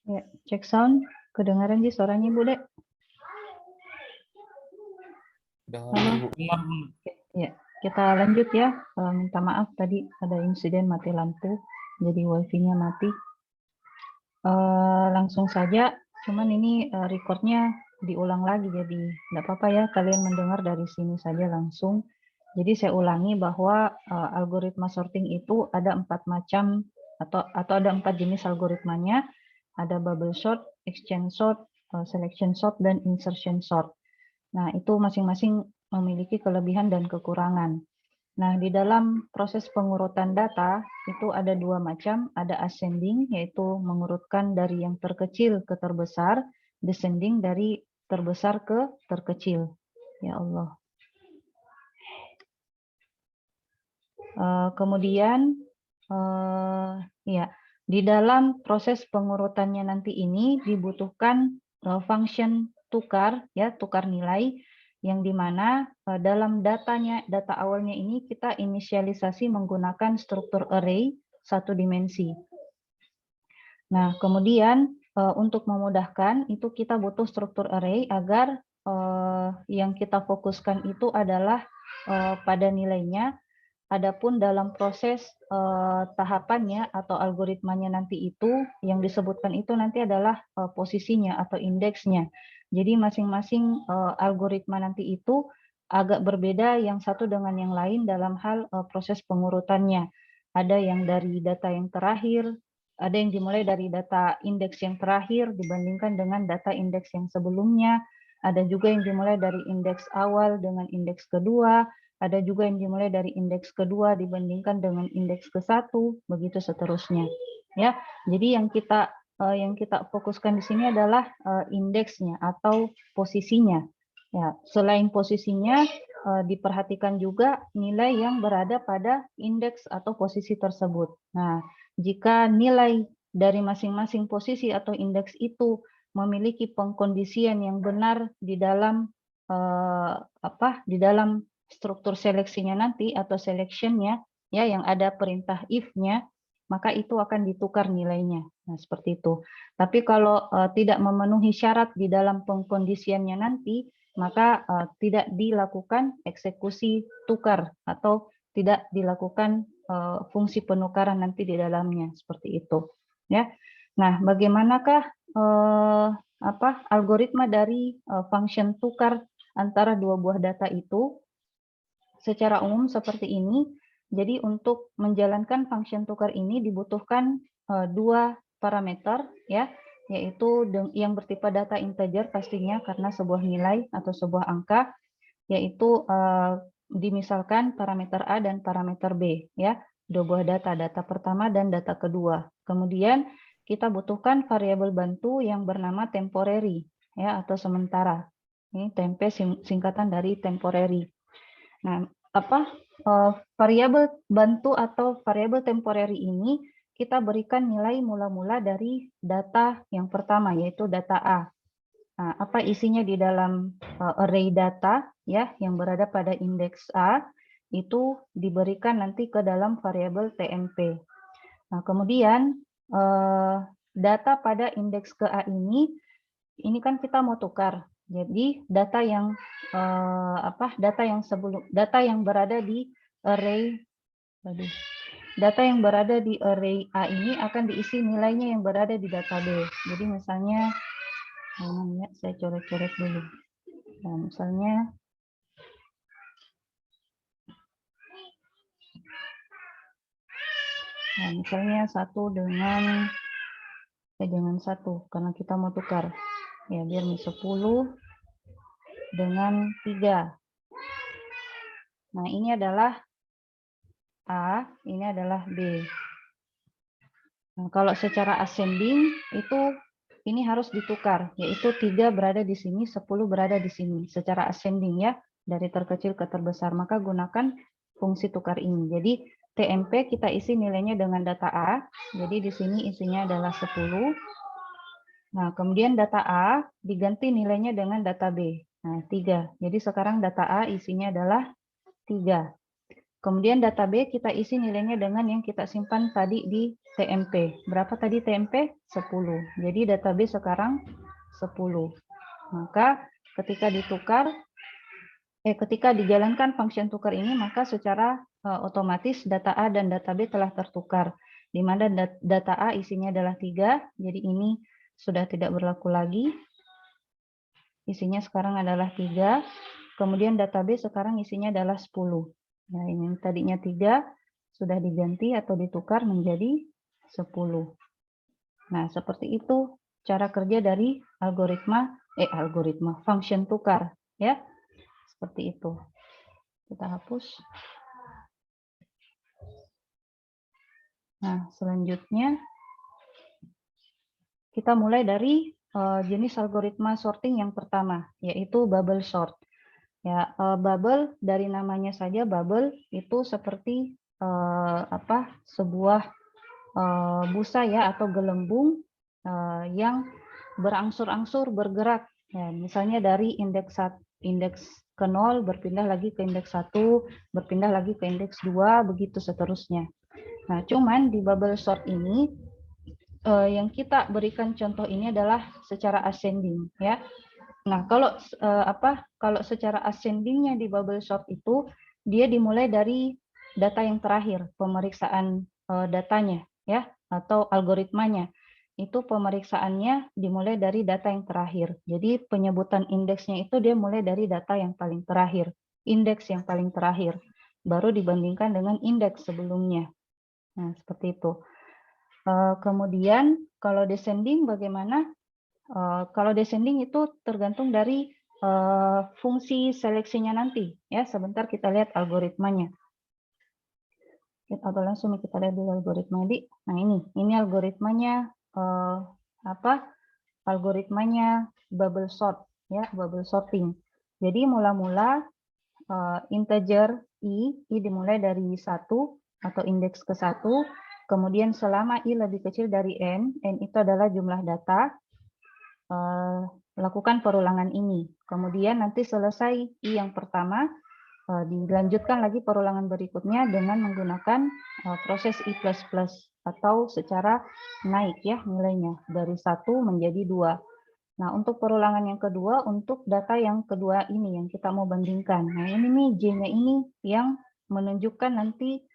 Ya, cek sound. Kedengaran sih suaranya Ibu, Dek? Halo? Ya, kita lanjut ya. Minta maaf tadi ada insiden mati lampu, jadi wifi-nya mati. Langsung saja, cuman ini recordnya diulang lagi, jadi nggak apa-apa ya kalian mendengar dari sini saja langsung. Jadi saya ulangi bahwa algoritma sorting itu ada 4 macam atau ada 4 jenis algoritmanya. Ada bubble sort, exchange sort, selection sort, dan insertion sort. Nah, itu masing-masing memiliki kelebihan dan kekurangan. Nah, di dalam proses pengurutan data itu ada 2 macam, ada ascending yaitu mengurutkan dari yang terkecil ke terbesar, descending dari terbesar ke terkecil. Ya Allah. Kemudian ya, di dalam proses pengurutannya nanti ini dibutuhkan function tukar ya, tukar nilai yang dimana dalam data awalnya ini kita inisialisasi menggunakan struktur array satu dimensi. Nah, kemudian untuk memudahkan itu kita butuh struktur array agar yang kita fokuskan itu adalah pada nilainya. Adapun dalam proses tahapannya atau algoritmanya nanti itu yang disebutkan itu nanti adalah posisinya atau indeksnya. Jadi masing-masing algoritma nanti itu agak berbeda yang satu dengan yang lain dalam hal proses pengurutannya. Ada yang dari data yang terakhir, ada yang dimulai dari data indeks yang terakhir dibandingkan dengan data indeks yang sebelumnya. Ada juga yang dimulai dari indeks awal dengan indeks kedua. Ada juga yang dimulai dari indeks kedua dibandingkan dengan indeks ke-1, begitu seterusnya. Ya, jadi yang kita fokuskan di sini adalah indeksnya atau posisinya. Ya, selain posisinya diperhatikan juga nilai yang berada pada indeks atau posisi tersebut. Nah, jika nilai dari masing-masing posisi atau indeks itu memiliki pengkondisian yang benar di dalam di dalam struktur seleksinya nanti atau selectionnya ya yang ada perintah if-nya, maka itu akan ditukar nilainya. Nah, seperti itu. Tapi kalau tidak memenuhi syarat di dalam pengkondisiannya nanti, maka tidak dilakukan eksekusi tukar atau tidak dilakukan fungsi penukaran nanti di dalamnya seperti itu. Ya. Nah, bagaimanakah algoritma dari function tukar antara dua buah data itu? Secara umum seperti ini. Jadi untuk menjalankan function tukar ini dibutuhkan dua parameter ya, yaitu yang bertipe data integer pastinya karena sebuah nilai atau sebuah angka, yaitu dimisalkan parameter A dan parameter B ya, dua buah data pertama dan data kedua. Kemudian kita butuhkan variabel bantu yang bernama temporary ya atau sementara. Ini tempe singkatan dari temporary. Nah, variabel bantu atau variabel temporary ini kita berikan nilai mula-mula dari data yang pertama yaitu data A. Nah, apa isinya di dalam array data ya yang berada pada indeks A itu diberikan nanti ke dalam variabel TMP. Nah, kemudian data pada indeks ke A ini kan kita mau tukar. Jadi data yang data yang berada di array A ini akan diisi nilainya yang berada di data B. Jadi misalnya saya coret-coret dulu. Nah, misalnya satu dengan jangan satu karena kita mau tukar. Ya, biar 10 dengan 3. Nah, ini adalah A, ini adalah B. Nah, kalau secara ascending itu ini harus ditukar, yaitu 3 berada di sini, 10 berada di sini. Secara ascending ya, dari terkecil ke terbesar. Maka gunakan fungsi tukar ini. Jadi TMP kita isi nilainya dengan data A. Jadi di sini isinya adalah 10. Nah, kemudian data A diganti nilainya dengan data B. Nah, 3. Jadi sekarang data A isinya adalah 3. Kemudian data B kita isi nilainya dengan yang kita simpan tadi di TMP. Berapa tadi TMP? 10. Jadi data B sekarang 10. Maka ketika ketika dijalankan function tukar ini, maka secara otomatis data A dan data B telah tertukar. Di mana data A isinya adalah 3, jadi ini sudah tidak berlaku lagi. Isinya sekarang adalah 3. Kemudian data B sekarang isinya adalah 10. Nah, ini tadinya 3 sudah diganti atau ditukar menjadi 10. Nah, seperti itu cara kerja dari algoritma function tukar, ya. Seperti itu. Kita hapus. Nah, selanjutnya kita mulai dari jenis algoritma sorting yang pertama, yaitu bubble sort. Ya, bubble dari namanya saja bubble itu seperti sebuah busa ya atau gelembung yang berangsur-angsur bergerak. Ya, misalnya dari indeks ke 0 berpindah lagi ke indeks 1, berpindah lagi ke indeks 2, begitu seterusnya. Nah, cuman di bubble sort ini yang kita berikan contoh ini adalah secara ascending ya. Nah, kalau secara ascendingnya di bubble sort itu dia dimulai dari data yang terakhir, pemeriksaan datanya ya atau algoritmanya. Itu pemeriksaannya dimulai dari data yang terakhir. Jadi penyebutan indeksnya itu dia mulai dari data yang paling terakhir, indeks yang paling terakhir, baru dibandingkan dengan indeks sebelumnya. Nah, seperti itu. Kemudian kalau descending bagaimana? Kalau descending itu tergantung dari fungsi seleksinya nanti. Ya, sebentar kita lihat algoritmanya. Atau langsung kita lihat dulu algoritma di. Nah ini algoritmanya algoritmanya bubble sort ya, bubble sorting. Jadi mula-mula integer i dimulai dari 1 atau indeks ke 1. Kemudian selama i lebih kecil dari n itu adalah jumlah data, lakukan perulangan ini. Kemudian nanti selesai i yang pertama, dilanjutkan lagi perulangan berikutnya dengan menggunakan proses i++ atau secara naik ya nilainya dari 1 menjadi 2. Nah, untuk perulangan yang kedua, untuk data yang kedua ini yang kita mau bandingkan. Nah, ini nih J-nya ini yang menunjukkan nanti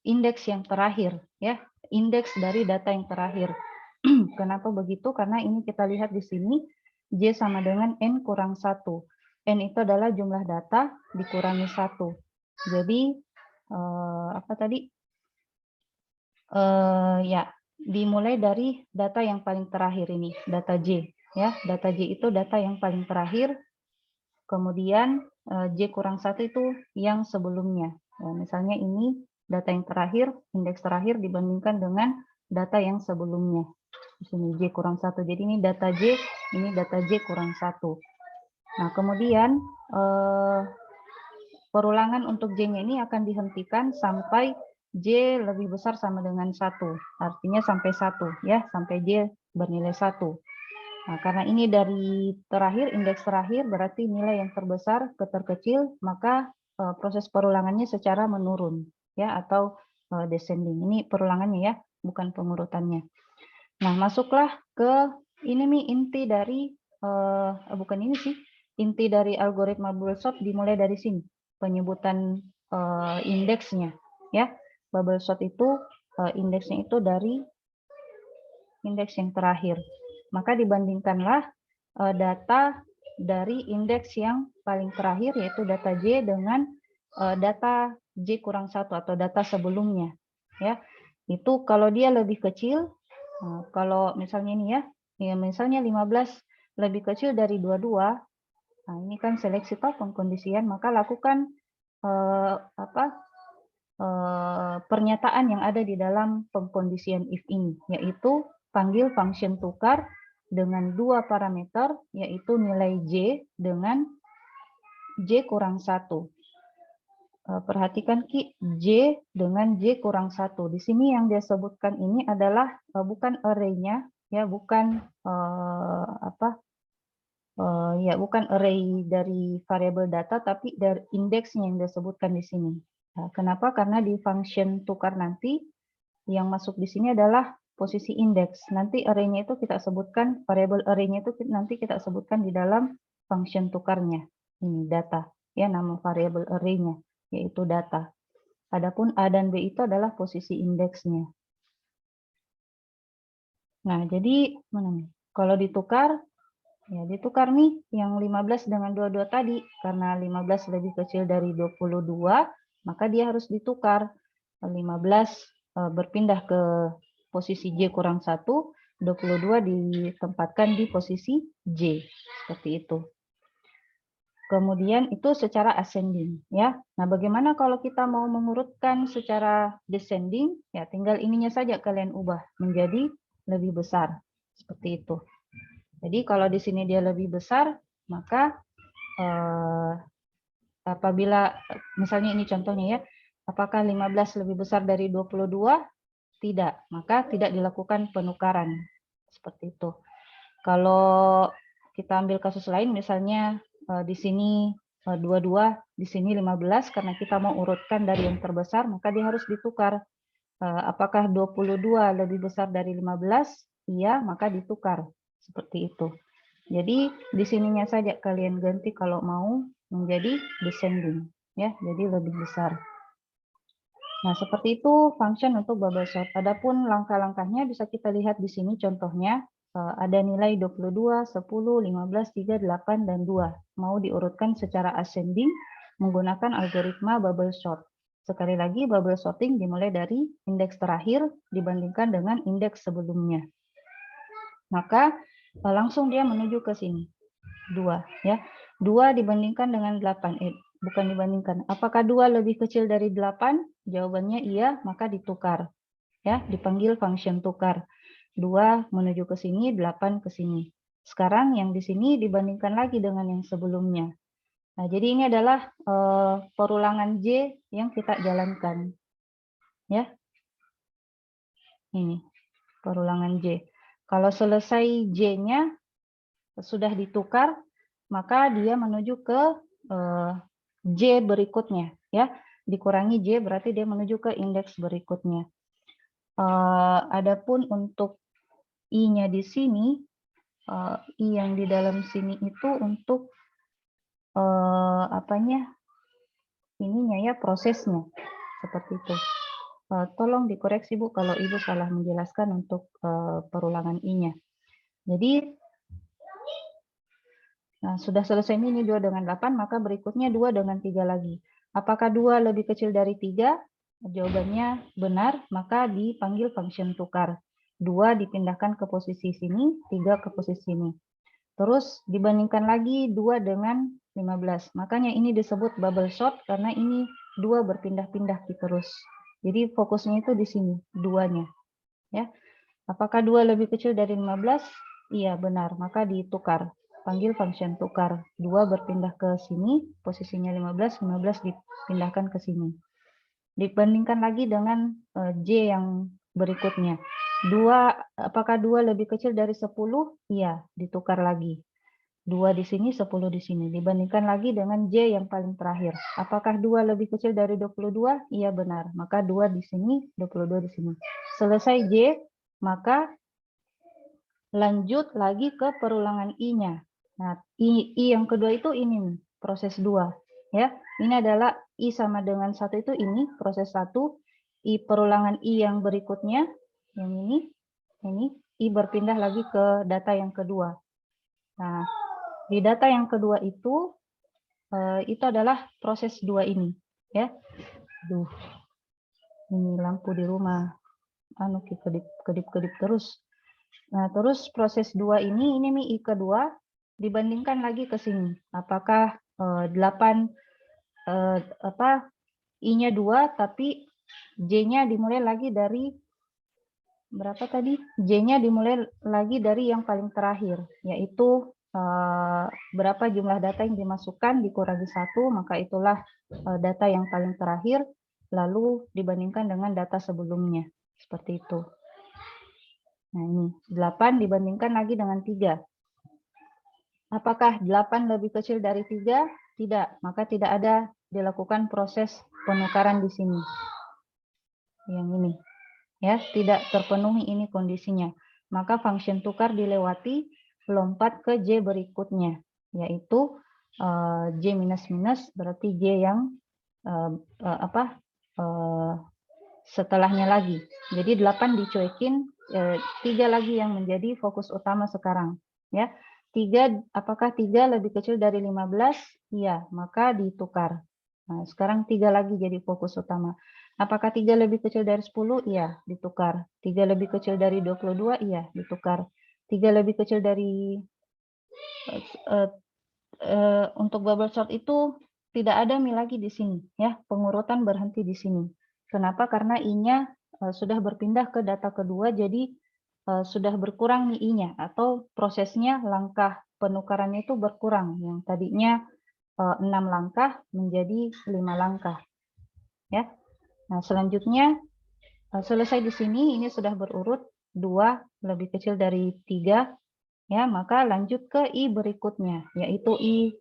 indeks yang terakhir ya, indeks dari data yang terakhir. Kenapa begitu? Karena ini kita lihat di sini J sama dengan N kurang 1. N itu adalah jumlah data dikurangi 1. Jadi ya dimulai dari data yang paling terakhir ini, data J ya. Data J itu data yang paling terakhir. Kemudian J kurang 1 itu yang sebelumnya. Ya, misalnya ini data yang terakhir, indeks terakhir dibandingkan dengan data yang sebelumnya. Di sini J kurang 1. Jadi ini data J kurang 1. Nah, kemudian perulangan untuk J-nya ini akan dihentikan sampai J lebih besar sama dengan 1. Artinya sampai 1 ya, sampai J bernilai 1. Nah, karena ini dari terakhir, indeks terakhir berarti nilai yang terbesar ke terkecil, maka proses perulangannya secara menurun ya atau descending. Ini perulangannya ya, bukan pengurutannya. Nah, masuklah ke ini nih inti dari bukan ini sih, inti dari algoritma bubble sort dimulai dari sini, penyebutan indeksnya ya. Bubble sort itu indeksnya itu dari indeks yang terakhir. Maka dibandingkanlah data dari indeks yang paling terakhir yaitu data J dengan data J kurang 1 atau data sebelumnya ya. Itu kalau dia lebih kecil, kalau misalnya ini ya misalnya 15 lebih kecil dari 22, nah ini kan seleksi atau pengkondisian, maka lakukan pernyataan yang ada di dalam pengkondisian if ini, yaitu panggil function tukar dengan 2 parameter, yaitu nilai J dengan J kurang 1. Perhatikan Ki, J dengan J kurang 1. Di sini yang dia sebutkan ini adalah bukan array-nya, ya, bukan Ya, bukan array dari variabel data, tapi dari indeksnya yang disebutkan di sini. Nah, kenapa? Karena di function tukar nanti yang masuk di sini adalah posisi indeks. Nanti array-nya itu kita sebutkan, variabel array-nya itu nanti kita sebutkan di dalam function tukarnya. Ini data, ya, nama variabel array-nya, yaitu data. Adapun A dan B itu adalah posisi indeksnya. Nah, jadi mana nih? Kalau ditukar, ya ditukar nih yang 15 dengan 22 tadi. Karena 15 lebih kecil dari 22, maka dia harus ditukar. 15 berpindah ke posisi J kurang 1, 22 ditempatkan di posisi J. Seperti itu. Kemudian itu secara ascending, ya. Nah, bagaimana kalau kita mau mengurutkan secara descending? Ya, tinggal ininya saja kalian ubah menjadi lebih besar. Seperti itu. Jadi kalau di sini dia lebih besar, maka apabila misalnya ini contohnya ya, apakah 15 lebih besar dari 22? Tidak, maka tidak dilakukan penukaran. Seperti itu. Kalau kita ambil kasus lain, misalnya di sini 22, di sini 15, karena kita mau urutkan dari yang terbesar, maka dia harus ditukar. Apakah 22 lebih besar dari 15? Iya, maka ditukar. Seperti itu. Jadi di sininya saja kalian ganti kalau mau menjadi descending, ya, jadi lebih besar. Nah, seperti itu function untuk bubble sort. Adapun langkah-langkahnya bisa kita lihat di sini contohnya. Ada nilai 22, 10, 15, 3, 8, dan 2. Mau diurutkan secara ascending menggunakan algoritma bubble sort. Sekali lagi, bubble sorting dimulai dari indeks terakhir dibandingkan dengan indeks sebelumnya. Maka langsung dia menuju ke sini. 2, ya. 2 dibandingkan dengan 8. Bukan dibandingkan. Apakah 2 lebih kecil dari 8? Jawabannya iya, maka ditukar. Ya, dipanggil function tukar. 2 menuju ke sini, 8 ke sini. Sekarang yang di sini dibandingkan lagi dengan yang sebelumnya. Nah, jadi ini adalah perulangan J yang kita jalankan. Ya. Ini perulangan J. Kalau selesai J-nya sudah ditukar, maka dia menuju ke J berikutnya, ya. Dikurangi J berarti dia menuju ke indeks berikutnya. Adapun untuk I-nya di sini, I yang di dalam sini itu untuk apanya? Ininya ya, prosesnya. Seperti itu. Tolong dikoreksi Bu kalau Ibu salah menjelaskan untuk perulangan I-nya. Jadi nah, sudah selesai ini 2 dengan 8, maka berikutnya 2 dengan 3 lagi. Apakah 2 lebih kecil dari 3? Jawabannya benar, maka dipanggil function tukar. 2 dipindahkan ke posisi sini, 3 ke posisi sini. Terus dibandingkan lagi 2 dengan 15. Makanya ini disebut bubble sort karena ini 2 berpindah-pindah terus. Jadi fokusnya itu di sini, 2-nya. Ya. Apakah 2 lebih kecil dari 15? Iya, benar, maka ditukar. Panggil function tukar. 2 berpindah ke sini, posisinya 15, 15 dipindahkan ke sini. Dibandingkan lagi dengan J yang berikutnya. Apakah 2 lebih kecil dari 10? Iya, ditukar lagi. 2 di sini, 10 di sini. Dibandingkan lagi dengan J yang paling terakhir. Apakah 2 lebih kecil dari 22? Iya, benar. Maka 2 di sini, 22 di sini. Selesai J, maka lanjut lagi ke perulangan I-nya. Nah, I yang kedua itu ini, proses 2. Ya, ini adalah I sama dengan 1 itu ini, proses 1. I perulangan I yang berikutnya, yang ini, I berpindah lagi ke data yang kedua. Nah, di data yang kedua itu adalah proses 2 ini. Ya, aduh, ini lampu di rumah, kedip-kedip terus. Nah, terus proses 2 ini nih I kedua, dibandingkan lagi ke sini. Apakah 8, I-nya 2, tapi J-nya dimulai lagi dari, berapa tadi? J-nya dimulai lagi dari yang paling terakhir, yaitu berapa jumlah data yang dimasukkan, dikurangi 1, maka itulah data yang paling terakhir, lalu dibandingkan dengan data sebelumnya. Seperti itu. Nah, ini 8 dibandingkan lagi dengan 3. Apakah 8 lebih kecil dari 3? Tidak, maka tidak ada dilakukan proses penukaran di sini. Yang ini. Ya, tidak terpenuhi ini kondisinya. Maka function tukar dilewati, lompat ke J berikutnya, yaitu J minus minus berarti J yang setelahnya lagi. Jadi 8 dicuekin, 3 lagi yang menjadi fokus utama sekarang. Ya, 3, apakah 3 lebih kecil dari 15? Iya, maka ditukar. Nah, sekarang 3 lagi jadi fokus utama. Apakah 3 lebih kecil dari 10? Iya, ditukar. 3 lebih kecil dari 22? Iya, ditukar. 3 lebih kecil dari untuk bubble sort itu tidak ada mi lagi di sini, ya. Pengurutan berhenti di sini. Kenapa? Karena i-nya sudah berpindah ke data kedua, jadi sudah berkurang nih i-nya, atau prosesnya langkah penukarannya itu berkurang. Yang tadinya 6 langkah menjadi 5 langkah, ya. Nah, selanjutnya selesai di sini, ini sudah berurut 2 lebih kecil dari 3, ya, maka lanjut ke i berikutnya, yaitu i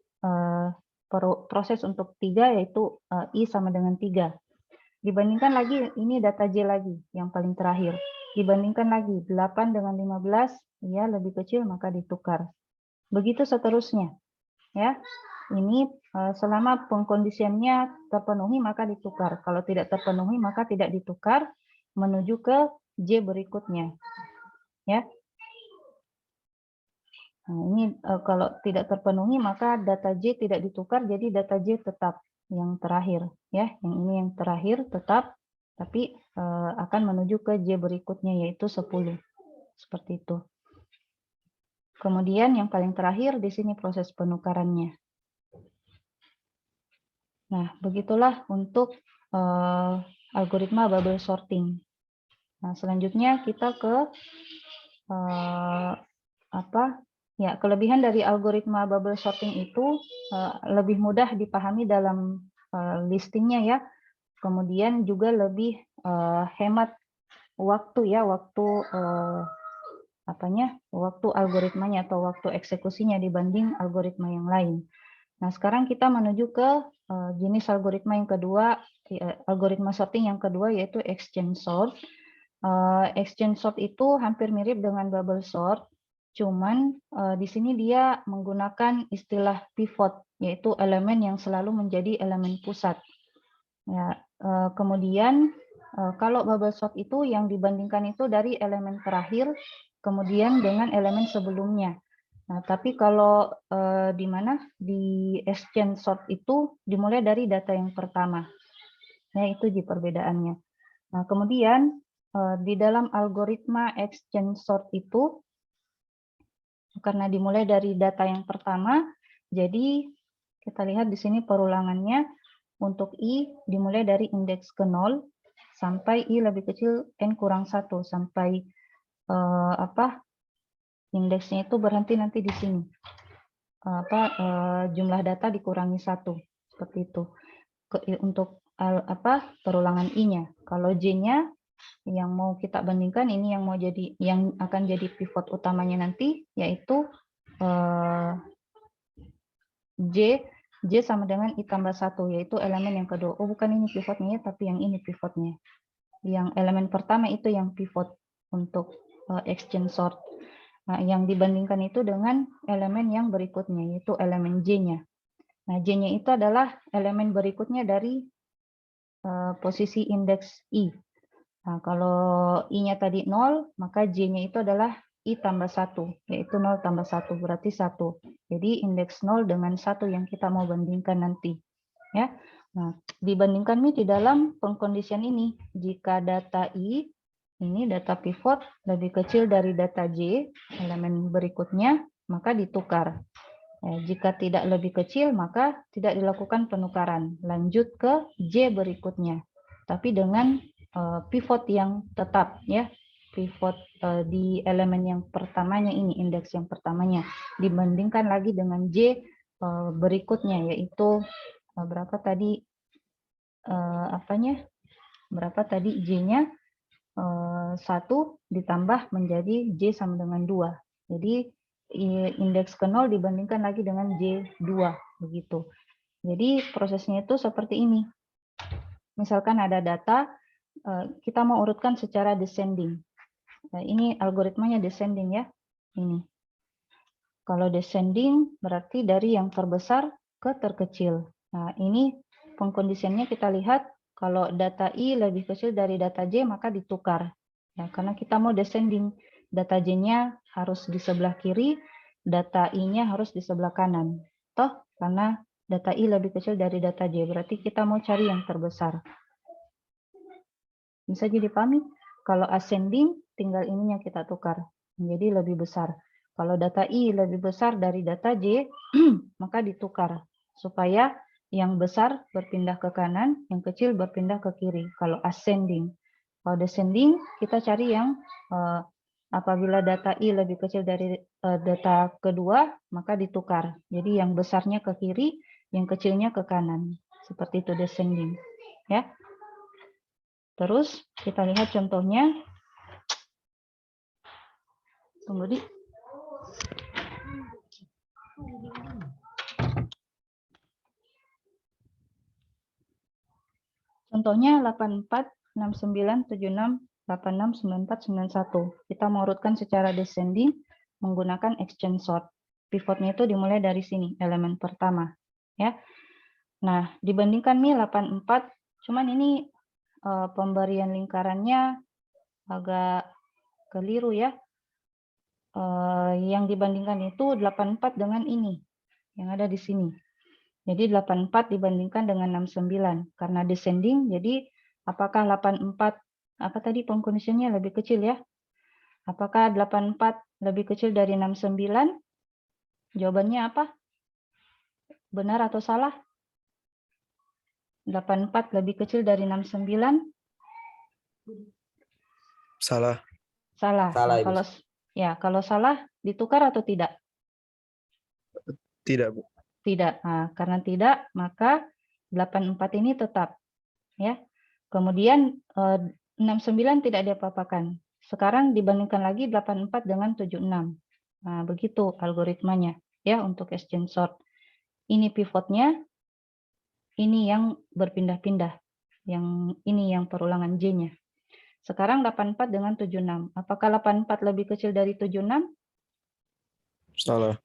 proses untuk 3, yaitu i sama dengan 3. Dibandingkan lagi, ini data J lagi, yang paling terakhir. Dibandingkan lagi, 8 dengan 15, ya lebih kecil, maka ditukar. Begitu seterusnya. Ya, ini selama pengkondisiannya terpenuhi, maka ditukar. Kalau tidak terpenuhi, maka tidak ditukar, menuju ke J berikutnya. Ya. Nah, ini kalau tidak terpenuhi, maka data J tidak ditukar, jadi data J tetap yang terakhir, ya. Yang ini yang terakhir tetap, tapi akan menuju ke J berikutnya, yaitu 10. Seperti itu. Kemudian yang paling terakhir di sini proses penukarannya. Nah, begitulah untuk algoritma bubble sorting. Nah, selanjutnya kita ke ya, kelebihan dari algoritma bubble sorting itu lebih mudah dipahami dalam listingnya, ya. Kemudian juga lebih hemat waktu, ya, waktu waktu algoritmanya atau waktu eksekusinya dibanding algoritma yang lain. Nah, sekarang kita menuju ke jenis algoritma yang kedua, algoritma sorting yang kedua, yaitu exchange sort. Exchange sort itu hampir mirip dengan bubble sort, cuman di sini dia menggunakan istilah pivot, yaitu elemen yang selalu menjadi elemen pusat. Ya, kemudian kalau bubble sort itu yang dibandingkan itu dari elemen terakhir, kemudian dengan elemen sebelumnya. Nah, tapi kalau di mana di exchange sort itu dimulai dari data yang pertama. Nah, itu di perbedaannya. Nah, kemudian di dalam algoritma exchange sort itu, karena dimulai dari data yang pertama, jadi kita lihat di sini perulangannya. Untuk i dimulai dari indeks ke 0 sampai i lebih kecil n kurang 1, sampai indeksnya itu berhenti nanti di sini. Jumlah data dikurangi 1, seperti itu. Untuk perulangan i-nya. Kalau j-nya yang mau kita bandingkan, ini yang akan jadi pivot utamanya nanti, yaitu J sama dengan I tambah 1, yaitu elemen yang kedua. Oh, bukan ini pivotnya, tapi yang ini pivotnya. Yang elemen pertama itu yang pivot untuk exchange sort. Nah, yang dibandingkan itu dengan elemen yang berikutnya, yaitu elemen J-nya. Nah, J-nya itu adalah elemen berikutnya dari posisi indeks I. Nah, kalau I-nya tadi 0, maka J-nya itu adalah I tambah 1, yaitu 0 tambah 1, berarti 1. Jadi indeks 0 dengan 1 yang kita mau bandingkan nanti. Ya. Nah, dibandingkan di dalam pengkondisian ini, jika data I, ini data pivot, lebih kecil dari data J, elemen berikutnya, maka ditukar. Jika tidak lebih kecil, maka tidak dilakukan penukaran. Lanjut ke J berikutnya. Tapi dengan pivot yang tetap, ya, pivot di elemen yang pertamanya ini, indeks yang pertamanya, dibandingkan lagi dengan J berikutnya, yaitu berapa tadi berapa tadi J-nya 1 ditambah menjadi J sama dengan 2. Jadi indeks ke 0 dibandingkan lagi dengan J2 begitu. Jadi prosesnya itu seperti ini. Misalkan ada data, kita mau urutkan secara descending. Nah, ini algoritmanya descending ya. Ini. Kalau descending berarti dari yang terbesar ke terkecil. Nah, ini pengkondisiannya kita lihat kalau data I lebih kecil dari data J maka ditukar. Ya, karena kita mau descending, data J-nya harus di sebelah kiri, data I-nya harus di sebelah kanan. Toh, karena data I lebih kecil dari data J, berarti kita mau cari yang terbesar. Bisa jadi dipahami? Kalau ascending, tinggal ininya kita tukar, menjadi lebih besar. Kalau data I lebih besar dari data J, maka ditukar, supaya yang besar berpindah ke kanan, yang kecil berpindah ke kiri, kalau ascending. Kalau descending, kita cari yang apabila data I lebih kecil dari data kedua, maka ditukar. Jadi yang besarnya ke kiri, yang kecilnya ke kanan. Seperti itu descending. Ya. Terus kita lihat contohnya. Tunggu di. Contohnya 84, 69, 76, 86, 94, 91. Kita mau urutkan secara descending menggunakan exchange sort. Pivotnya itu dimulai dari sini, elemen pertama. Ya. Nah, dibandingkan nih 84, cuman ini pemberian lingkarannya agak keliru ya. Yang dibandingkan itu 84 dengan ini, yang ada di sini. Jadi 84 dibandingkan dengan 69. Karena descending, jadi apakah 84, apa tadi pengkondisiannya lebih kecil ya? Apakah 84 lebih kecil dari 69? Jawabannya apa? Benar atau salah? 84 lebih kecil dari 69? Salah. Salah. Salah, Nah, kalau salah, ditukar atau tidak? Tidak, Bu. Tidak. Nah, karena tidak, maka 84 ini tetap. Ya. Kemudian 69 tidak diapa-apakan. Sekarang dibandingkan lagi 84 dengan 76. Nah, begitu algoritmanya ya untuk exchange sort. Ini pivotnya, ini yang berpindah-pindah. Yang ini yang perulangan J-nya. Sekarang 84 dengan 76. Apakah 84 lebih kecil dari 76? Salah.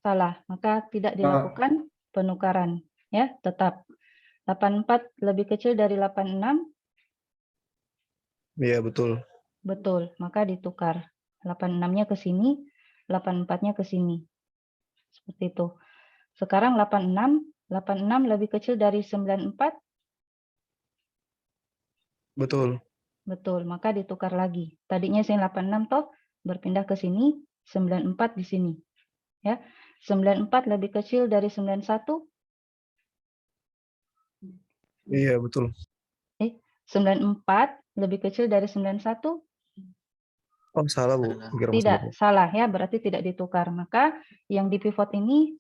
Salah, maka tidak dilakukan penukaran. Ya, tetap. 84 lebih kecil dari 86? Iya, betul. Betul, maka ditukar. 86-nya ke sini, 84-nya ke sini. Seperti itu. Sekarang 86 lebih kecil dari 94? Betul. Betul, maka ditukar lagi. Tadinya sini 86 toh, berpindah ke sini, 94 di sini. Ya. 94 lebih kecil dari 91? Iya, betul. 94 lebih kecil dari 91? Oh, salah, Bu. Tidak, salah ya, berarti tidak ditukar. Maka yang di pivot ini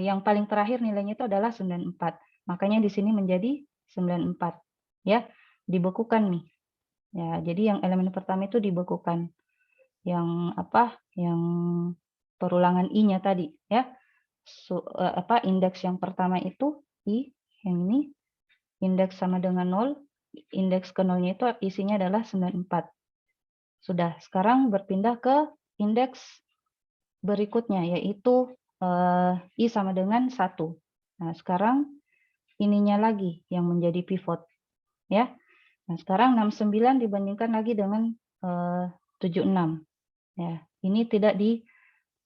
yang paling terakhir nilainya itu adalah 94. Makanya di sini menjadi 94. Ya, dibekukan nih. Ya, jadi yang elemen pertama itu dibekukan. Yang apa? Yang perulangan I-nya tadi, ya. Indeks yang pertama itu I, yang ini indeks sama dengan 0, indeks ke 0-nya itu isinya adalah 94. Sudah, sekarang berpindah ke indeks berikutnya, yaitu I sama dengan 1. Nah, sekarang ininya lagi yang menjadi pivot. Ya. Nah, sekarang 69 dibandingkan lagi dengan 76. Ya, ini tidak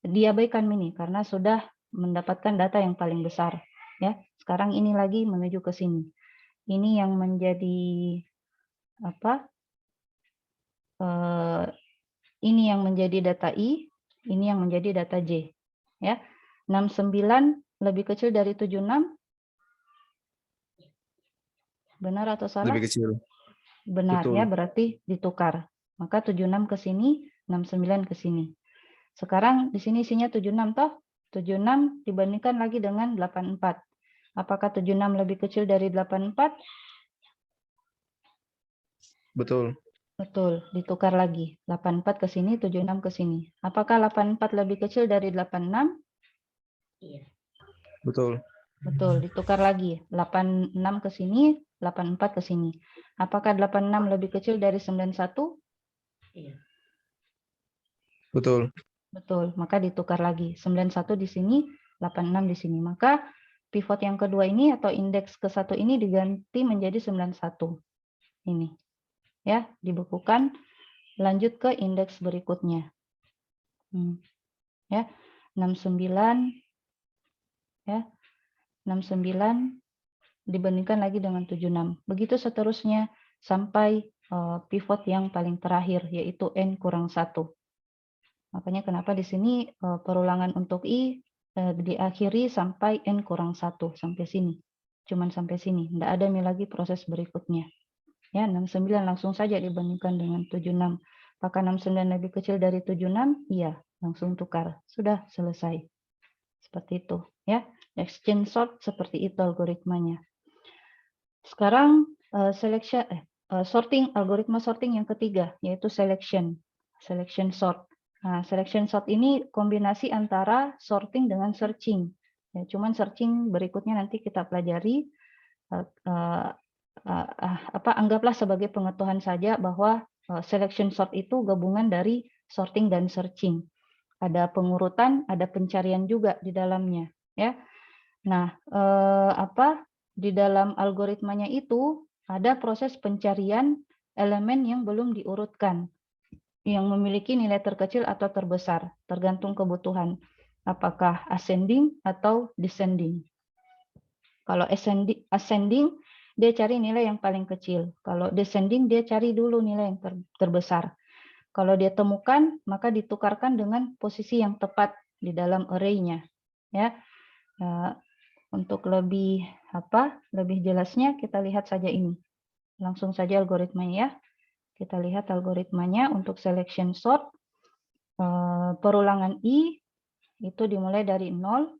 diabaikan ini karena sudah mendapatkan data yang paling besar. Ya, sekarang ini lagi menuju ke sini. Ini yang menjadi apa? Ini yang menjadi data I, ini yang menjadi data J. Ya, 69 lebih kecil dari 76? Benar atau salah? Lebih kecil. Benar. Betul. Ya, berarti ditukar. Maka 76 ke sini, 69 ke sini. Sekarang di sini isinya 76 toh? 76 dibandingkan lagi dengan 84. Apakah 76 lebih kecil dari 84? Betul. Betul, ditukar lagi. 84 ke sini, 76 ke sini. Apakah 84 lebih kecil dari 86? Betul. Betul, ditukar lagi. 86 ke sini, 84 ke sini. Apakah 86 lebih kecil dari 91? Betul. Betul, maka ditukar lagi. 91 di sini, 86 di sini. Maka pivot yang kedua ini atau indeks ke satu ini diganti menjadi 91. Ini. Ya, dibekukan. Lanjut ke indeks berikutnya. Ya, 69 ya. 69 dibandingkan lagi dengan 76. Begitu seterusnya sampai pivot yang paling terakhir yaitu N kurang 1. Makanya kenapa di sini perulangan untuk I diakhiri sampai N kurang 1 sampai sini. Cuman sampai sini, tidak ada lagi proses berikutnya. Ya, 69 langsung saja dibandingkan dengan 76. Apakah 69 lebih kecil dari 76? Iya, langsung tukar. Sudah selesai. Seperti itu, ya. Exchange sort seperti itu algoritmanya. Sekarang sorting, algoritma sorting yang ketiga yaitu selection sort. Nah, selection sort ini kombinasi antara sorting dengan searching. Ya, cuman searching berikutnya nanti kita pelajari. Anggaplah sebagai pengetahuan saja bahwa selection sort itu gabungan dari sorting dan searching. Ada pengurutan, ada pencarian juga di dalamnya, ya. Nah, di dalam algoritmanya itu ada proses pencarian elemen yang belum diurutkan, yang memiliki nilai terkecil atau terbesar, tergantung kebutuhan. Apakah ascending atau descending. Kalau ascending, dia cari nilai yang paling kecil. Kalau descending, dia cari dulu nilai yang terbesar. Kalau dia temukan, maka ditukarkan dengan posisi yang tepat di dalam array-nya. Ya. Untuk lebih jelasnya kita lihat saja ini. Langsung saja algoritmanya ya. Kita lihat algoritmanya untuk selection sort. Perulangan I itu dimulai dari 0,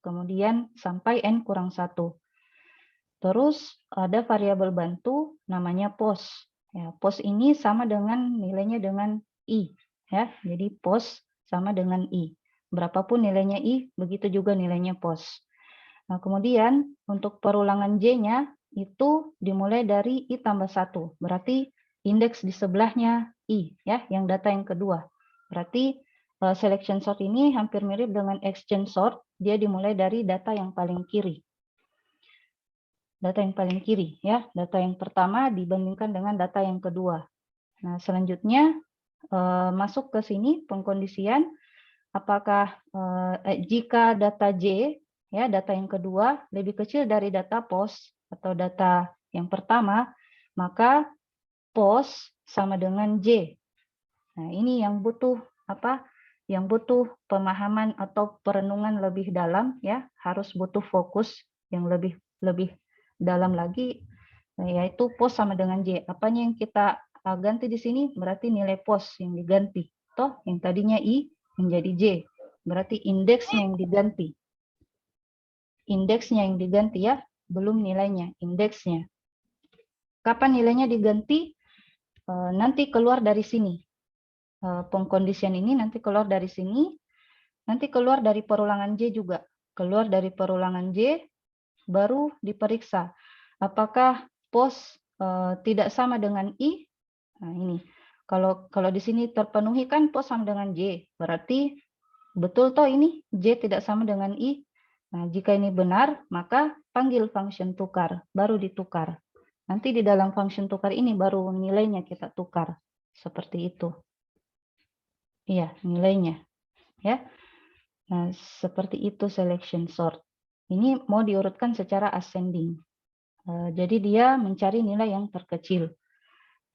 kemudian sampai N kurang 1. Terus ada variabel bantu namanya pos. Ya, pos ini sama dengan nilainya dengan I. Ya, jadi pos sama dengan I. Berapapun nilainya I, begitu juga nilainya pos. Nah, kemudian untuk perulangan J-nya itu dimulai dari I tambah 1. Berarti indeks di sebelahnya I, ya, yang data yang kedua. Berarti selection sort ini hampir mirip dengan exchange sort. Dia dimulai dari data yang paling kiri. Data yang paling kiri, ya. Data yang pertama dibandingkan dengan data yang kedua. Nah, selanjutnya masuk ke sini pengkondisian. Apakah jika data J, ya, data yang kedua lebih kecil dari data pos atau data yang pertama, maka pos sama dengan J. Nah, ini yang butuh Yang butuh pemahaman atau perenungan lebih dalam, ya, harus butuh fokus yang lebih dalam lagi, yaitu pos sama dengan J. Apanya yang kita ganti di sini berarti nilai pos yang diganti. Toh yang tadinya I menjadi J. Berarti indeksnya yang diganti. Indeksnya yang diganti, ya, belum nilainya, indeksnya. Kapan nilainya diganti? Nanti keluar dari sini. Pengkondisian ini nanti keluar dari sini. Nanti keluar dari perulangan J juga. Keluar dari perulangan J, baru diperiksa. Apakah pos tidak sama dengan I? Nah, ini. Kalau di sini terpenuhi kan pos sama dengan J. Berarti betul toh ini J tidak sama dengan I. Nah, jika ini benar, maka panggil function tukar, baru ditukar. Nanti di dalam function tukar ini baru nilainya kita tukar. Seperti itu. Iya, nilainya. Ya. Nah, seperti itu selection sort. Ini mau diurutkan secara ascending. Jadi dia mencari nilai yang terkecil.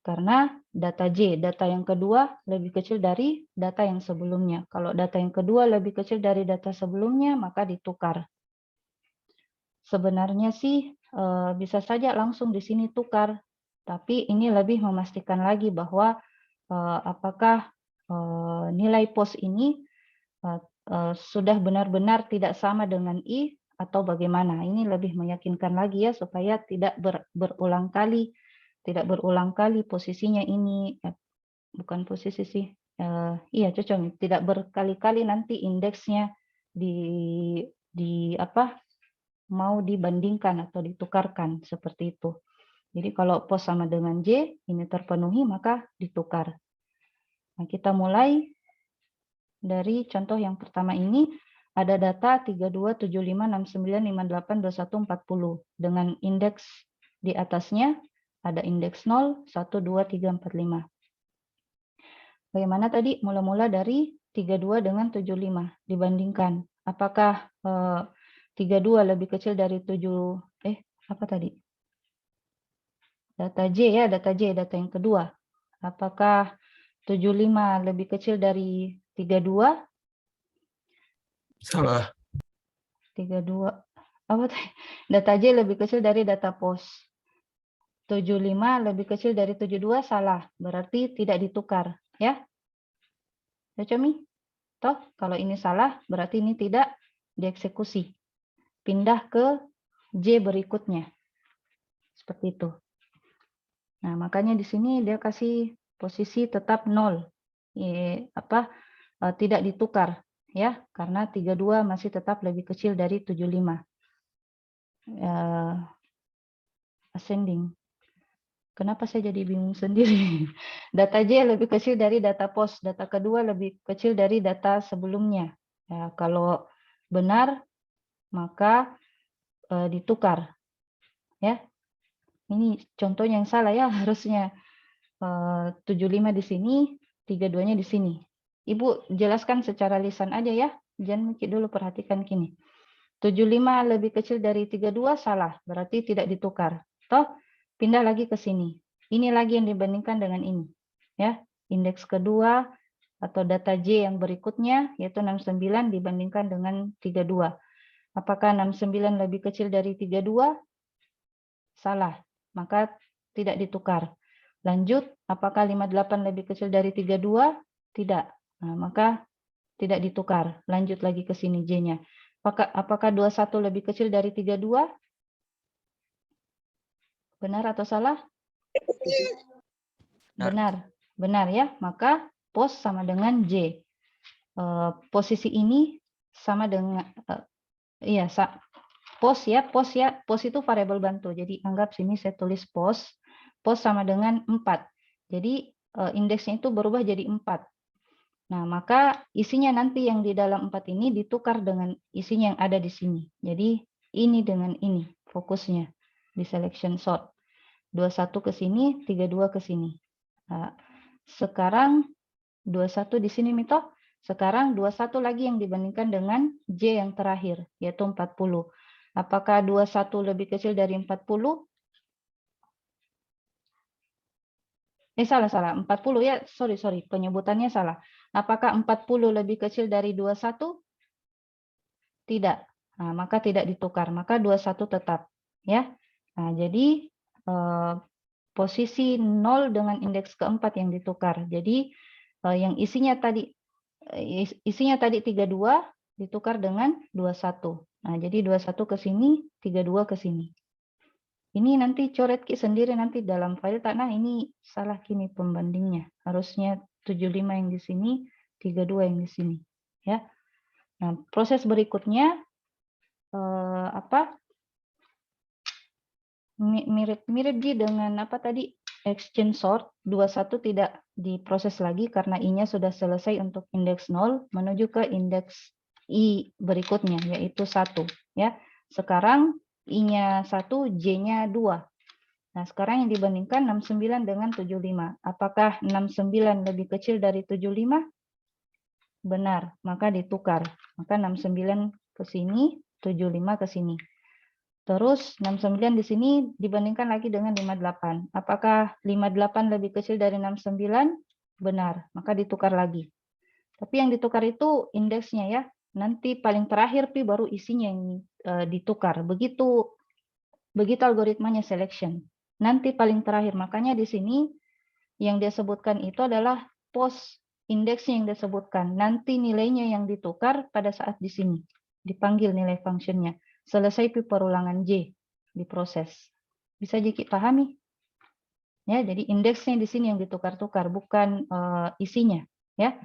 Karena data J, data yang kedua lebih kecil dari data yang sebelumnya. Kalau data yang kedua lebih kecil dari data sebelumnya, maka ditukar. Sebenarnya sih bisa saja langsung di sini tukar, tapi ini lebih memastikan lagi bahwa apakah nilai pos ini sudah benar-benar tidak sama dengan I atau bagaimana. Ini lebih meyakinkan lagi, ya, supaya tidak berulang kali tidak berulang kali posisinya ini, bukan posisi sih, iya cocok, tidak berkali-kali nanti indeksnya di apa, mau dibandingkan atau ditukarkan, seperti itu. Jadi kalau pos sama dengan J, ini terpenuhi, maka ditukar. Nah, kita mulai dari contoh yang pertama ini, ada data 327569582140 dengan indeks di atasnya ada indeks 0, 1, 2, 3, 4, 5. Bagaimana tadi? Mula-mula dari 32 dengan 75 dibandingkan. Apakah 32 lebih kecil dari 7, apa tadi? Data J ya, data J, data yang kedua. Apakah 75 lebih kecil dari 32? Salah. 32. Apa tadi? Data J lebih kecil dari data pos. 75 lebih kecil dari 72 salah. Berarti tidak ditukar, ya. Cocok Mi? Toh, kalau ini salah, berarti ini tidak dieksekusi. Pindah ke J berikutnya. Seperti itu. Nah, makanya di sini dia kasih posisi tetap 0. Tidak ditukar, ya, karena 32 masih tetap lebih kecil dari 75. Ascending. Kenapa saya jadi bingung sendiri? Data J lebih kecil dari data pos, data kedua lebih kecil dari data sebelumnya. Ya, kalau benar, maka ditukar. Ya, ini contoh yang salah ya, harusnya 75 di sini, 32-nya di sini. Ibu jelaskan secara lisan aja ya, jangan mikir dulu, perhatikan gini. 75 lebih kecil dari 32 salah, berarti tidak ditukar. Toh, pindah lagi ke sini. Ini lagi yang dibandingkan dengan ini. Ya, indeks kedua atau data J yang berikutnya yaitu 69 dibandingkan dengan 32. Apakah 69 lebih kecil dari 32? Salah, maka tidak ditukar. Lanjut, apakah 58 lebih kecil dari 32? Tidak. Nah, maka tidak ditukar. Lanjut lagi ke sini J-nya. Apakah 21 lebih kecil dari 32? Benar atau salah? Benar. Benar ya. Maka pos sama dengan J. Posisi ini sama dengan pos ya. Pos itu variabel bantu. Jadi anggap sini saya tulis pos. Pos sama dengan 4. Jadi indeksnya itu berubah jadi 4. Nah, maka isinya nanti yang di dalam 4 ini ditukar dengan isinya yang ada di sini. Jadi ini dengan ini fokusnya di selection sort. 21 ke sini, 32 ke sini. Nah, sekarang 21 di sini Mito. Sekarang 21 lagi yang dibandingkan dengan J yang terakhir, yaitu 40. Apakah 21 lebih kecil dari 40? Salah. 40 ya, sorry, penyebutannya salah. Apakah 40 lebih kecil dari 21? Tidak. Nah, maka tidak ditukar, maka 21 tetap. Ya. Nah, jadi posisi 0 dengan indeks keempat yang ditukar. Jadi yang isinya tadi 32 ditukar dengan 21. Nah, jadi 21 ke sini, 32 ke sini. Ini nanti coret Ki sendiri nanti dalam file tanah ini salah kini pembandingnya. Harusnya 75 yang di sini, 32 yang di sini, ya. Nah, proses berikutnya mirip Ji dengan apa tadi? Exchange sort 21 tidak diproses lagi karena I-nya sudah selesai untuk indeks 0 menuju ke indeks I berikutnya yaitu 1, ya. Sekarang I-nya 1, J-nya 2. Nah, sekarang yang dibandingkan 69 dengan 75. Apakah 69 lebih kecil dari 75? Benar, maka ditukar. Maka 69 ke sini, 75 ke sini. Terus 69 di sini dibandingkan lagi dengan 58. Apakah 58 lebih kecil dari 69? Benar, maka ditukar lagi. Tapi yang ditukar itu indeksnya ya. Nanti paling terakhir Pi baru isinya yang ditukar. Begitu algoritmanya selection. Nanti paling terakhir. Makanya di sini yang dia sebutkan itu adalah post indeksnya yang disebutkan. Nanti nilainya yang ditukar pada saat di sini. Dipanggil nilai functionnya. Selesai perulangan J diproses. Bisa Jiki pahami? Ya, jadi indeksnya di sini yang ditukar-tukar, bukan isinya. Ya.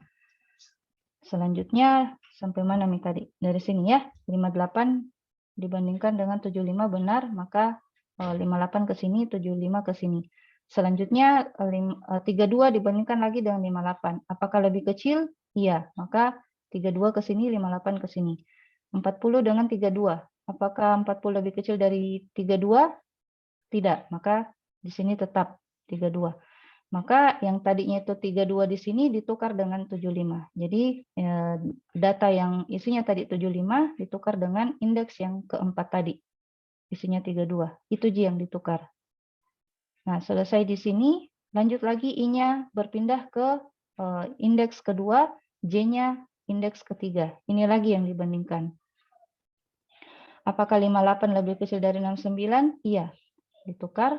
Selanjutnya sampai mana nih tadi? Dari sini ya, 58 dibandingkan dengan 75 benar, maka 58 ke sini, 75 ke sini. Selanjutnya 32 dibandingkan lagi dengan 58. Apakah lebih kecil? Iya, maka 32 ke sini, 58 ke sini. 40 dengan 32. Apakah 40 lebih kecil dari 32? Tidak, maka di sini tetap 32. Maka yang tadinya itu 32 di sini ditukar dengan 75. Jadi data yang isinya tadi 75 ditukar dengan indeks yang keempat tadi. Isinya 32. Itu J yang ditukar. Nah, selesai di sini, lanjut lagi I-nya berpindah ke indeks kedua, J-nya indeks ketiga. Ini lagi yang dibandingkan. Apakah 58 lebih kecil dari 69? Iya, ditukar.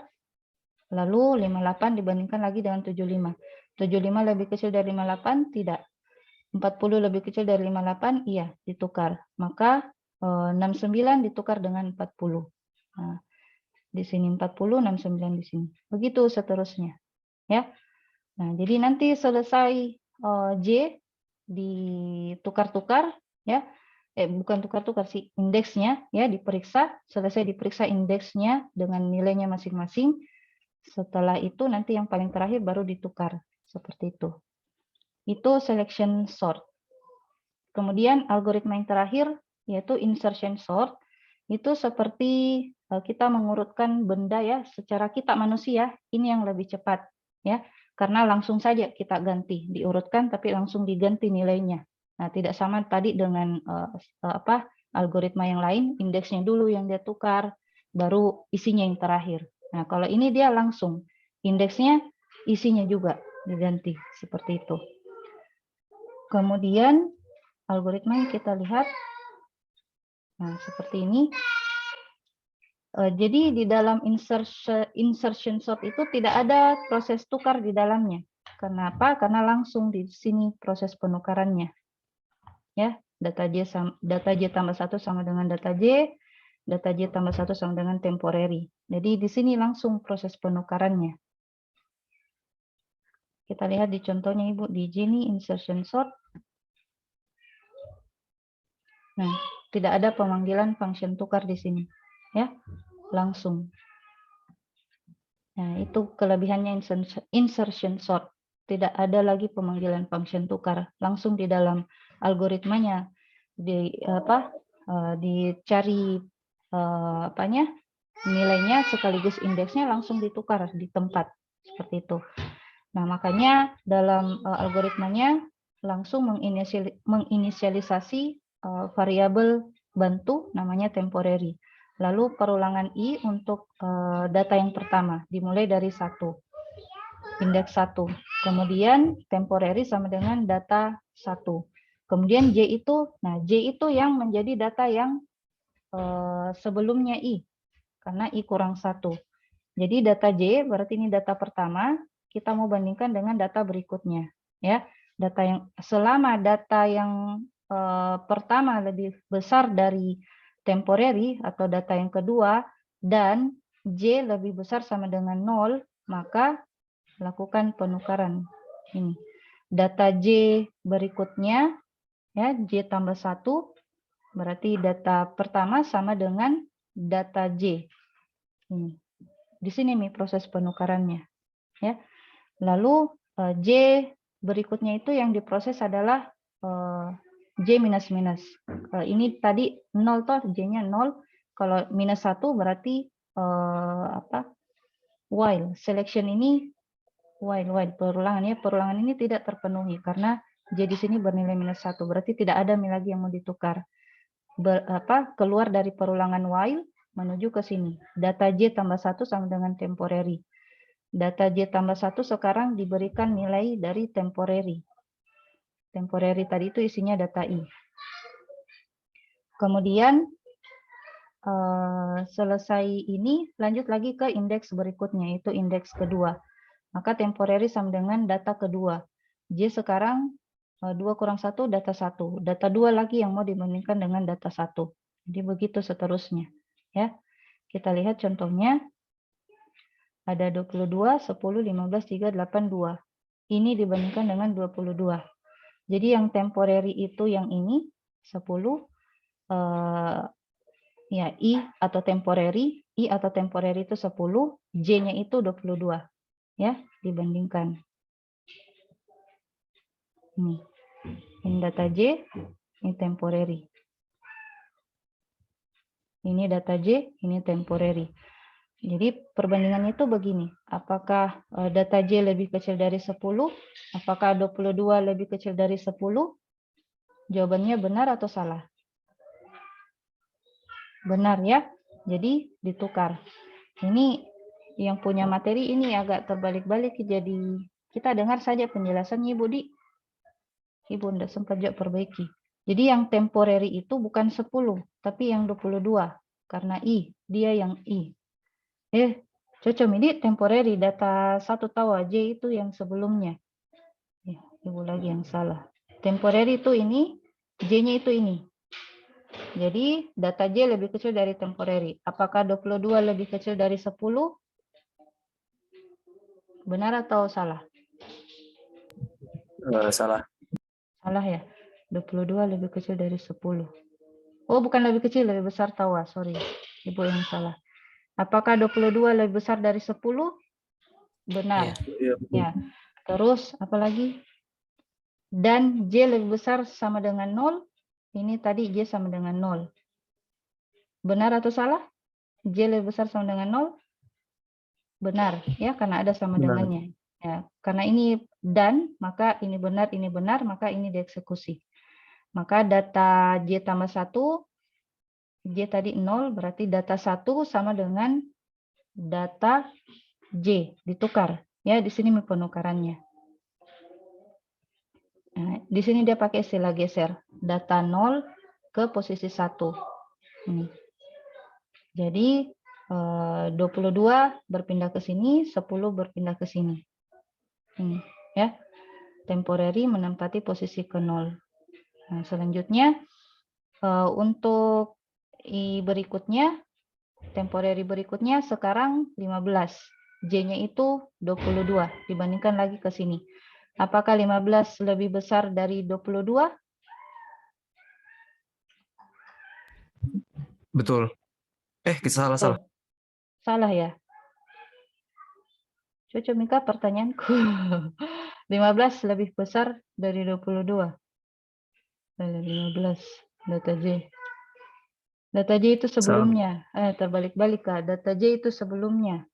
Lalu 58 dibandingkan lagi dengan 75. 75 lebih kecil dari 58? Tidak. 40 lebih kecil dari 58? Iya, ditukar. Maka 69 ditukar dengan 40. Nah, di sini 40, 69 di sini. Begitu seterusnya. Ya. Nah, jadi nanti selesai J ditukar-tukar, ya. Bukan tukar-tukar sih, indeksnya ya diperiksa, selesai diperiksa indeksnya dengan nilainya masing-masing. Setelah itu nanti yang paling terakhir baru ditukar. Seperti itu. Itu selection sort. Kemudian algoritma yang terakhir yaitu insertion sort. Itu seperti kita mengurutkan benda ya, secara kita manusia ini yang lebih cepat ya. Karena langsung saja kita ganti, diurutkan tapi langsung diganti nilainya. Nah, tidak sama tadi dengan algoritma yang lain, indeksnya dulu yang dia tukar, baru isinya yang terakhir. Nah, kalau ini dia langsung indeksnya, isinya juga diganti seperti itu. Kemudian algoritma yang kita lihat, nah seperti ini. Jadi di dalam insertion sort itu tidak ada proses tukar di dalamnya. Kenapa? Karena langsung di sini proses penukarannya. Ya, data J tambah 1 sama dengan data J tambah 1 sama dengan temporary. Jadi di sini langsung proses penukarannya. Kita lihat di contohnya Ibu, di Gini insertion sort. Nah, tidak ada pemanggilan function tukar di sini. Ya, langsung. Nah, itu kelebihannya insertion sort. Tidak ada lagi pemanggilan function tukar. Langsung di dalam algoritmanya dicari nilainya sekaligus indeksnya langsung ditukar di tempat seperti itu. Nah, makanya dalam algoritmanya langsung menginisialisasi variabel bantu namanya temporary. Lalu perulangan I untuk data yang pertama, dimulai dari 1, indeks 1. Kemudian temporary sama dengan data 1. Kemudian J itu yang menjadi data yang sebelumnya I, karena I kurang 1. Jadi data J, berarti ini data pertama, kita mau bandingkan dengan data berikutnya. Ya, data yang selama data yang pertama lebih besar dari temporary atau data yang kedua dan J lebih besar sama dengan 0, maka lakukan penukaran ini. Data J berikutnya ya, J tambah 1 berarti data pertama sama dengan data J. Ini. Di sini nih proses penukarannya ya. Lalu J berikutnya itu yang diproses adalah J minus minus. Ini tadi 0 toh, J-nya 0. Kalau minus 1 berarti while. Selection ini while perulangan ya. Perulangan ini tidak terpenuhi karena J di sini bernilai minus 1. Berarti tidak ada lagi yang mau ditukar. Keluar dari perulangan while menuju ke sini. Data J tambah 1 sama dengan temporary. Data J tambah 1 sekarang diberikan nilai dari temporary. Temporary tadi itu isinya data I. Kemudian selesai ini lanjut lagi ke indeks berikutnya, yaitu indeks kedua. Maka temporary sama dengan data kedua. J sekarang 2 kurang 1 data 1. Data 2 lagi yang mau dibandingkan dengan data 1. Jadi begitu seterusnya. Ya, kita lihat contohnya. Ada 22, 10, 15, 3, 8, 2. Ini dibandingkan dengan 22. Jadi yang temporary itu yang ini 10, ya I atau temporary itu 10, J-nya itu 22. Ya, dibandingkan. Ini data J, ini temporary. Ini data J, ini temporary. Jadi perbandingannya itu begini, apakah data J lebih kecil dari 10, apakah 22 lebih kecil dari 10? Jawabannya benar atau salah? Benar ya, jadi ditukar. Ini yang punya materi ini agak terbalik-balik, jadi kita dengar saja penjelasannya Ibu Di. Ibu tidak sempat juga perbaiki. Jadi yang temporary itu bukan 10, tapi yang 22, karena I, dia yang I. Cocok ini temporary, data 1 tahu J itu yang sebelumnya. Ibu lagi yang salah. Temporary itu ini, J-nya itu ini. Jadi data J lebih kecil dari temporary. Apakah 22 lebih kecil dari 10? Benar atau salah? Salah. Salah ya. 22 lebih kecil dari 10. Oh, bukan lebih kecil, lebih besar tahu. Sorry. Ibu yang salah. Apakah 22 lebih besar dari 10? Benar. Ya. Terus apa lagi? Dan J lebih besar sama dengan 0. Ini tadi J sama dengan 0. Benar atau salah? J lebih besar sama dengan 0? Benar, ya, karena ada sama dengannya. Ya, karena ini dan, maka ini benar, maka ini dieksekusi. Maka data J tambah 1, J tadi 0, berarti data 1 sama dengan data J, ditukar. Ya, di sini penukarannya. Nah, di sini dia pakai istilah geser. Data 0 ke posisi 1. Ini. Jadi 22 berpindah ke sini, 10 berpindah ke sini. Ini ya. Temporary menempati posisi ke 0. Nah, selanjutnya untuk berikutnya, temporary berikutnya sekarang 15. J-nya itu 22 dibandingkan lagi ke sini. Apakah 15 lebih besar dari 22? Betul. Salah. Salah ya. Cocok Mika pertanyaanku. 15 lebih besar dari 22. 15 data J. Data J itu sebelumnya. Terbalik-balik Kak. Data J itu sebelumnya.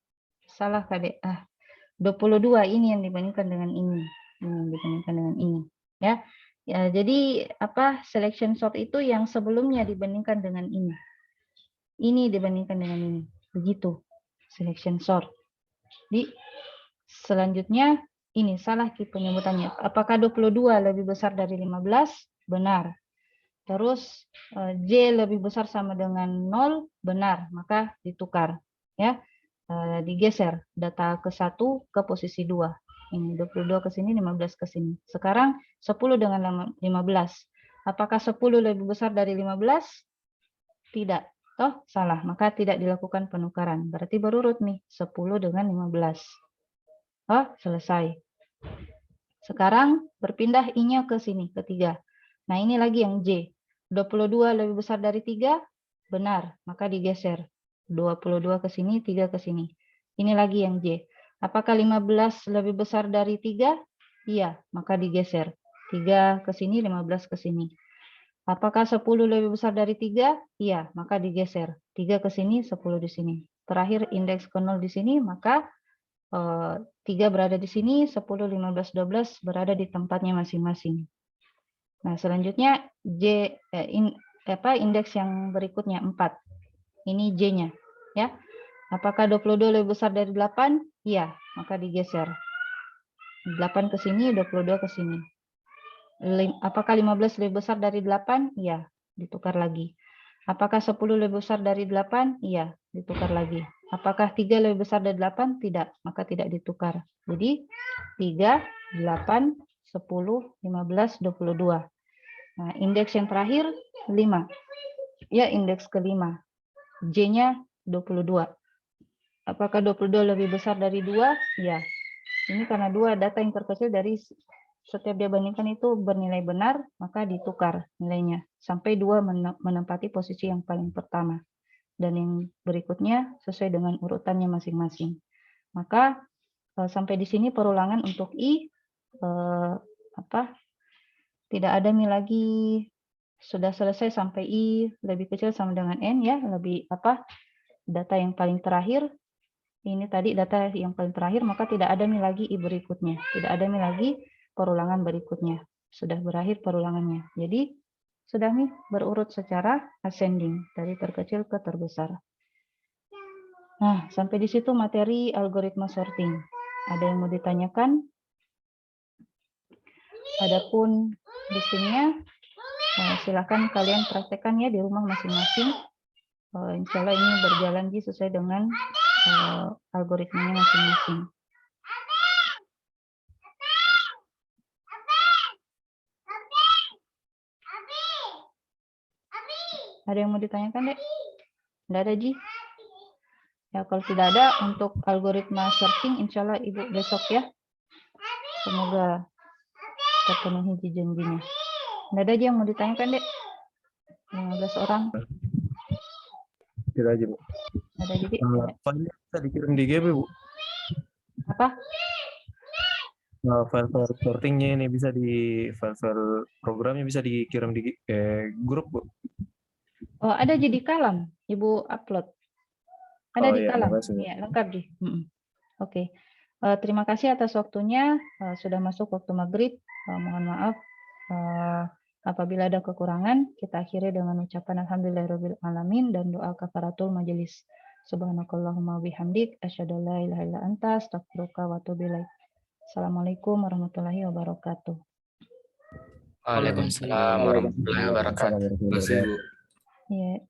Salah Kak. 22 ini yang dibandingkan dengan ini. Dibandingkan dengan ini. Ya. Ya, jadi selection sort itu yang sebelumnya dibandingkan dengan ini. Ini dibandingkan dengan ini. Begitu. Selection sort. Di selanjutnya ini salah penyebutannya. Apakah 22 lebih besar dari 15? Benar. Terus J lebih besar sama dengan 0? Benar. Maka ditukar. Ya. Digeser data ke 1 ke posisi 2. Ini 22 ke sini, 15 ke sini. Sekarang 10 dengan 15. Apakah 10 lebih besar dari 15? Tidak. Toh salah, maka tidak dilakukan penukaran. Berarti berurut nih, 10 dengan 15. Oh, selesai. Sekarang berpindah I-nya ke sini, ke 3. Nah, ini lagi yang J. 22 lebih besar dari 3? Benar, maka digeser. 22 ke sini, 3 ke sini. Ini lagi yang J. Apakah 15 lebih besar dari 3? Iya, maka digeser. 3 ke sini, 15 ke sini. Apakah 10 lebih besar dari 3? Iya, maka digeser. 3 ke sini, 10 di sini. Terakhir indeks ke 0 di sini, maka 3 berada di sini, 10, 15, 12 berada di tempatnya masing-masing. Nah, selanjutnya indeks yang berikutnya 4. Ini J-nya, ya. Apakah 22 lebih besar dari 8? Iya, maka digeser. 8 ke sini, 22 ke sini. Apakah 15 lebih besar dari 8? Iya, ditukar lagi. Apakah 10 lebih besar dari 8? Iya, ditukar lagi. Apakah 3 lebih besar dari 8? Tidak, maka tidak ditukar. Jadi 3, 8, 10, 15, 22. Nah, indeks yang terakhir 5. Ya, indeks ke-5. J-nya 22. Apakah 22 lebih besar dari 2? Ya. Ini karena 2 data yang terkecil dari setiap dia bandingkan itu bernilai benar, maka ditukar nilainya. Sampai 2 menempati posisi yang paling pertama. Dan yang berikutnya sesuai dengan urutannya masing-masing. Maka sampai di sini perulangan untuk I tidak ada nih lagi, sudah selesai sampai I lebih kecil sama dengan N ya, lebih data yang paling terakhir. Ini tadi data yang paling terakhir, maka tidak ada nih lagi I berikutnya. Tidak ada nih lagi perulangan berikutnya. Sudah berakhir perulangannya. Jadi sudah nih berurut secara ascending dari terkecil ke terbesar. Nah, sampai di situ materi algoritma sorting. Ada yang mau ditanyakan? Adapun listingnya, silakan kalian praktekkan ya di rumah masing-masing. Insya Allah ini berjalan sesuai dengan algoritmanya masing-masing. Ada yang mau ditanyakan, Dek? Tidak ada, Ji? Ya, kalau tidak ada, untuk algoritma searching, insya Allah Ibu besok ya. Semoga terpenuhi janjinya. Tidak ada, Ji, yang mau ditanyakan, Dek? 15 orang. Tidak aja, Bu. Ada, Ji? Filenya bisa dikirim di GB, Bu. Apa? File-file sortingnya ini bisa di file-file programnya bisa dikirim di grup, Bu. Oh, ada jadi kalam, Ibu upload. Ada di kalam. Ya, lengkap, Ji. Oke. Terima kasih atas waktunya. Sudah masuk waktu maghrib. Mohon maaf apabila ada kekurangan. Kita akhiri dengan ucapan alhamdulillahirabbil alamin dan doa kafaratul majelis. Subhanakallahumma bihamdik asyhadu an la ilaha illa anta astaghfiruka wa atubu ilaik. Assalamualaikum warahmatullahi wabarakatuh. Waalaikumsalam warahmatullahi wabarakatuh. Terima kasih, Bu. Ya.